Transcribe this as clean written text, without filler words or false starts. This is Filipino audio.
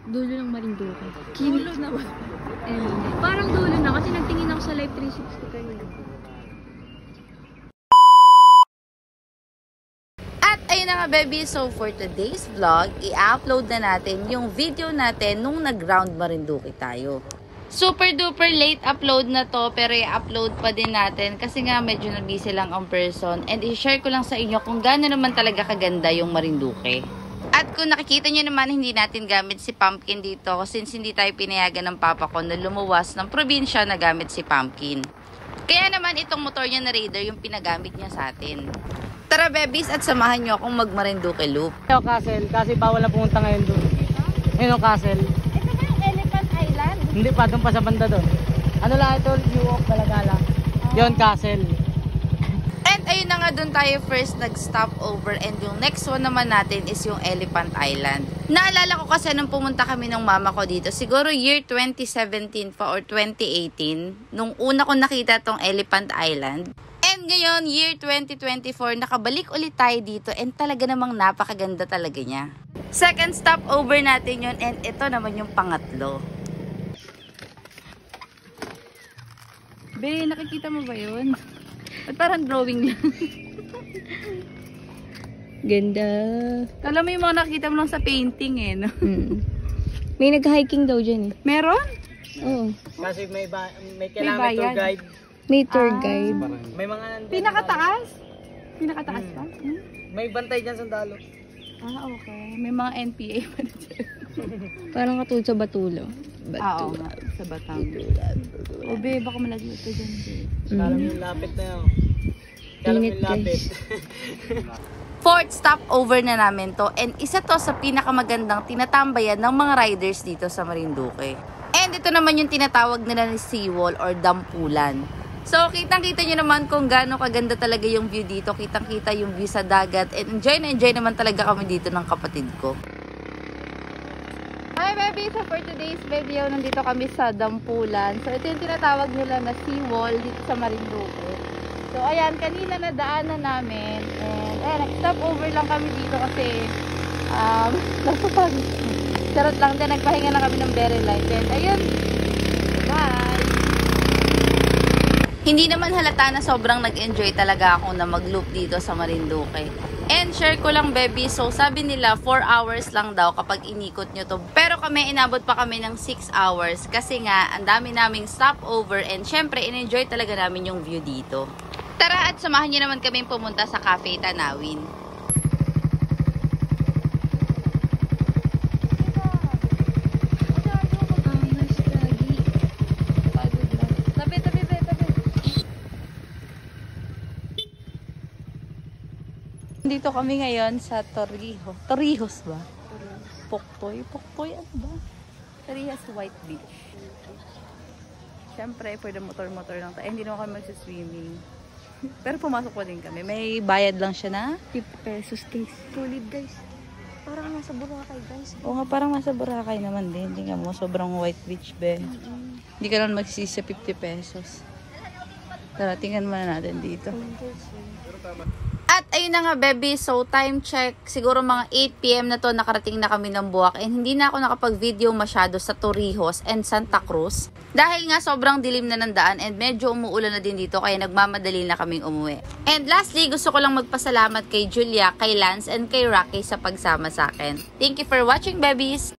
Dulo ng Marinduque. Dulo na ba? Parang dulo na kasi nagtingin ako sa Live 360 kayo. At ayun na nga, baby. So, for today's vlog, i-upload na natin yung video natin nung nag-ground Marinduque tayo. Super duper late upload na to, pero i-upload pa din natin kasi nga medyo na-busy lang ang person. And i-share ko lang sa inyo kung gaano naman talaga kaganda yung Marinduque. At kung nakikita nyo naman, hindi natin gamit si Pumpkin dito since hindi tayo pinayagan ng papa ko na lumuwas ng probinsya na gamit si Pumpkin. Kaya naman itong motor niya na Raider yung pinagamit niya sa atin. Tara, babies, at samahan nyo akong mag-Marinduque loop. Yung castle, kasi bawal na pumunta ngayon doon. Ayun yung castle. Hindi pa, doon pa sa banda doon. Ano lang ito, New York, Balagala. Yon castle. And ayun na nga, doon tayo first nag-stop over. And yung next one naman natin is yung Elephant Island. Naalala ko kasi nung pumunta kami ng mama ko dito, siguro year 2017 pa or 2018, nung una ko nakita tong Elephant Island. And ngayon, year 2024, nakabalik ulit tayo dito and talaga namang napakaganda talaga niya. Second stop over natin yun, and ito naman yung pangatlo. Be, nakikita mo ba yun? At parang drawing lang. Ganda. Alam mo yung mga nakita mo lang sa painting eh, no? May nag-hiking daw dyan eh. Meron? Oo. Kasi may kailangan may tour guide. May tour guide. May mga nandun. Pinakataas? Pinakataas pa? May bantay dyan sa dalo. Ah, okay. May mga NPA pa na dyan. Parang katulad sa Batulo. Oo nga, sa Batangas. O be, baka malagyan ito dyan. Alam yung lapit na yun. Alam Init, yung lapit. Fourth stop over na namin to, and isa to sa pinakamagandang tinatambayan ng mga riders dito sa Marinduque. And ito naman yung tinatawag nila ni seawall or dampulan. So, kitang-kita nyo naman kung gaano kaganda talaga yung view dito. Kitang-kita yung view sa dagat, and enjoy na enjoy naman talaga kami dito ng kapatid ko. Hi baby! So for today's video, nandito kami sa Dampulan. So ito yung tinatawag nila na seawall dito sa Marinduque. So ayan, kanina nadaanan namin. And ayan, nag-stop over lang kami dito kasi nasapag. Charot lang din, nagpahinga na kami ng very light. And ayun, bye! Hindi naman halata na sobrang nag-enjoy talaga ako na mag-loop dito sa Marinduque. And share ko lang, baby, so sabi nila 4 hours lang daw kapag inikot nyo to. Pero kami, inabot pa kami ng 6 hours kasi nga, ang dami naming stopover and syempre, in-enjoy talaga namin yung view dito. Tara at samahan nyo naman kami pumunta sa Cafe Tanawin. Dito kami ngayon sa Torrijos. Torrijos ba? Puktoy? Puktoy ano ba? Torrijos White Beach. Siyempre, pwede motor-motor lang tayo. Hindi naman kami magsiswimming. Pero pumasok pa din kami. May bayad lang siya na 50 pesos guys. Solid guys. Parang nasa Boracay guys. Oo nga, parang nasa Boracay naman din. Tingnan mo, sobrang White Beach be. Hindi ka naman magsisisi 50 pesos. Tara, tingnan muna natin dito. At ayun na nga, baby, so time check, siguro mga 8 PM na to, nakarating na kami ng Buwak, and hindi na ako nakapag-video masyado sa Torrijos and Santa Cruz dahil nga sobrang dilim na ng daan and medyo umuulan na din dito kaya nagmamadali na kaming umuwi. And lastly, gusto ko lang magpasalamat kay Julia, kay Lance, and kay Rocky sa pagsama sa akin. Thank you for watching, babies!